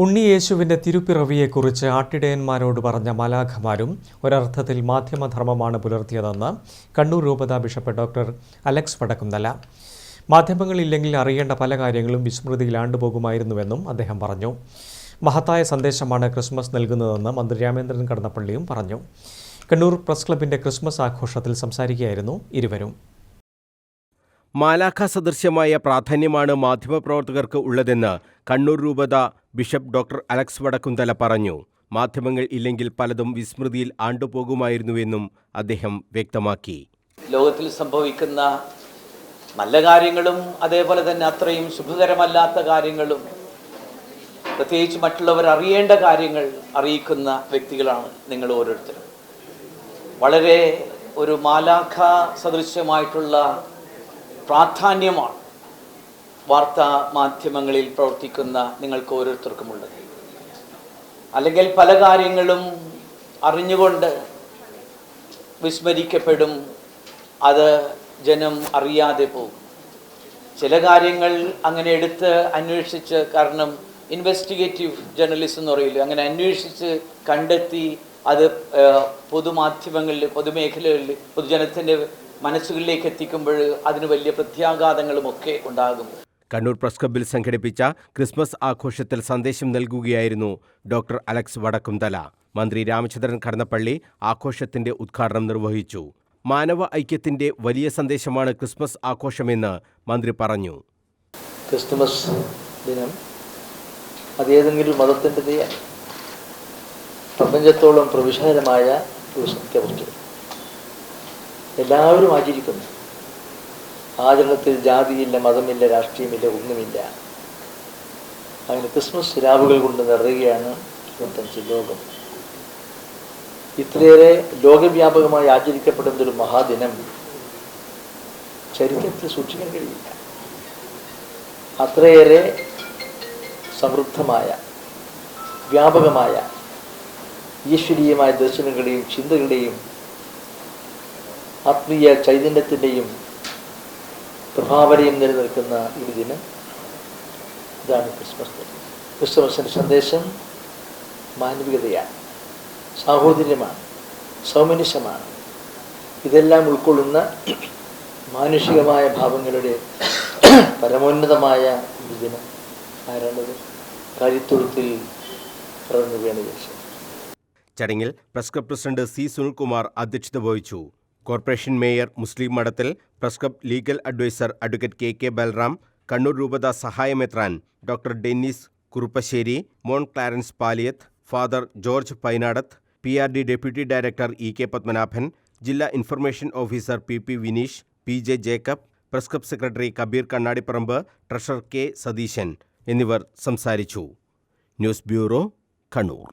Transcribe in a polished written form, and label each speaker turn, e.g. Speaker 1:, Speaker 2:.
Speaker 1: ഉണ്ണിയേശുവിൻ്റെ തിരുപ്പിറവിയെക്കുറിച്ച് ആട്ടിടയന്മാരോട് പറഞ്ഞ മാലാഖമാരും ഒരർത്ഥത്തിൽ മാധ്യമധർമ്മമാണ് പുലർത്തിയതെന്ന് കണ്ണൂർ രൂപതാ ബിഷപ്പ് ഡോക്ടർ അലക്സ് വടക്കുംതല. മാധ്യമങ്ങളില്ലെങ്കിൽ അറിയേണ്ട പല കാര്യങ്ങളും വിസ്മൃതിയിൽ ആണ്ടുപോകുമായിരുന്നുവെന്നും അദ്ദേഹം പറഞ്ഞു. മഹത്തായ സന്ദേശമാണ് ക്രിസ്മസ് നൽകുന്നതെന്ന് മന്ത്രി രാമേന്ദ്രൻ കടന്നപ്പള്ളിയും പറഞ്ഞു. കണ്ണൂർ പ്രസ് ക്ലബിൻ്റെ ക്രിസ്മസ് ആഘോഷത്തിൽ സംസാരിക്കുകയായിരുന്നു ഇരുവരും.
Speaker 2: മാലാഖ സദൃശ്യമായ പ്രാധാന്യമാണ് മാധ്യമപ്രവർത്തകർക്ക് ഉള്ളതെന്ന് കണ്ണൂർ രൂപത ബിഷപ്പ് ഡോക്ടർ അലക്സ് വടക്കുംതല പറഞ്ഞു. മാധ്യമങ്ങൾ ഇല്ലെങ്കിൽ പലതും വിസ്മൃതിയിൽ ആണ്ടുപോകുമായിരുന്നുവെന്നും അദ്ദേഹം വ്യക്തമാക്കി.
Speaker 3: ലോകത്തിൽ സംഭവിക്കുന്ന നല്ല കാര്യങ്ങളും അതേപോലെ തന്നെ അത്രയും ശുഭകരമല്ലാത്ത കാര്യങ്ങളും പ്രത്യേകിച്ച് മറ്റുള്ളവർ അറിയേണ്ട കാര്യങ്ങൾ അറിയിക്കുന്ന വ്യക്തികളാണ് നിങ്ങൾ ഓരോരുത്തരും. വളരെ ഒരു മാലാഖ സദൃശ്യമായിട്ടുള്ള പ്രാധാന്യമാണ് വാർത്താ മാധ്യമങ്ങളിൽ പ്രവർത്തിക്കുന്ന നിങ്ങൾക്ക് ഓരോരുത്തർക്കുമുള്ളത്. അല്ലെങ്കിൽ പല കാര്യങ്ങളും അറിഞ്ഞുകൊണ്ട് വിസ്മരിക്കപ്പെടും, അത് ജനം അറിയാതെ പോകും. ചില കാര്യങ്ങൾ അങ്ങനെ എടുത്ത് അന്വേഷിച്ച്, കാരണം ഇൻവെസ്റ്റിഗേറ്റീവ് ജേർണലിസം എന്ന് പറയില്ല, അങ്ങനെ അന്വേഷിച്ച് കണ്ടെത്തി അത് പൊതുമാധ്യമങ്ങളിൽ, പൊതുമേഖലകളിൽ, പൊതുജനത്തിൻ്റെ മനസ്സുകളിലേക്ക് എത്തിക്കുമ്പോൾ അതിന് വലിയ പ്രത്യാഘാതങ്ങളുമൊക്കെ ഉണ്ടാകും.
Speaker 2: കണ്ണൂർ പ്രസ് ക്ലബിൽ സംഘടിപ്പിച്ച ക്രിസ്മസ് ആഘോഷത്തിൽ സന്ദേശം നൽകുകയായിരുന്നു ഡോക്ടർ അലക്സ് വടക്കുംതല. മന്ത്രി രാമചന്ദ്രൻ കടന്നപ്പള്ളി ആഘോഷത്തിന്റെ ഉദ്ഘാടനം നിർവഹിച്ചു. മാനവ ഐക്യത്തിന്റെ വലിയ സന്ദേശമാണ് ക്രിസ്മസ് ആഘോഷമെന്ന് മന്ത്രി പറഞ്ഞു.
Speaker 4: ക്രിസ്മസ് ദിനം അതേതെങ്കിലും മതത്തിൻ്റെ പ്രപഞ്ചത്തോളം പ്രവിശാലമായ ഒരു സത്യവസ്തു എല്ലാവരും ആചരിക്കുന്നു. ആചരണത്തിൽ ജാതിയില്ല, മതമില്ല, രാഷ്ട്രീയമില്ല, ഒന്നുമില്ല. അങ്ങനെ ക്രിസ്മസ് രാവുകൾ കൊണ്ട് നിറയുകയാണ് 25 ലോകം. ഇത്രയേറെ ലോകവ്യാപകമായി ആചരിക്കപ്പെടുന്ന ഒരു മഹാദിനം ചരിത്രത്തിൽ സൂക്ഷിക്കാൻ കഴിയില്ല. അത്രയേറെ സമൃദ്ധമായ, വ്യാപകമായ ഈശ്വരീയമായ ദർശനങ്ങളുടെയും ചിന്തകളുടെയും ആത്മീയ ചൈതന്യത്തിൻ്റെയും പ്രഭാവനയും നിലനിൽക്കുന്ന ഈ ദിനം, ഇതാണ് ക്രിസ്മസ്. ക്രിസ്മസിൻ്റെ സന്ദേശം മാനവികതയാണ്, സാഹോദര്യമാണ്, സൗമനസ്യമാണ്. ഇതെല്ലാം ഉൾക്കൊള്ളുന്ന മാനുഷികമായ ഭാവങ്ങളുടെ പരമോന്നതമായ ഒരു ദിനം. ആരാണത്? കാര്യത്തൊഴുത്തിൽ പിറന്നു വീണ യേശു.
Speaker 2: ചടങ്ങിൽ press club president C Sunilkumar അധ്യക്ഷത വഹിച്ചു. Corporation mayor Muslim Madathil, press club legal adviser advocate K Balram, Kannur രൂപത സഹായമെത്രാൻ doctor Dennis Kuruppassery, Mon Clarence Paliyath, father George Painadath, PRD deputy director EK Padmanabhan, ജില്ലാ information officer PP Vineesh, PJ Jacob, press club secretary Kabeer Kannadiparamba, treasurer K Satheesan എന്നിവർ സംസാരിച്ചു. News bureau, Kannur.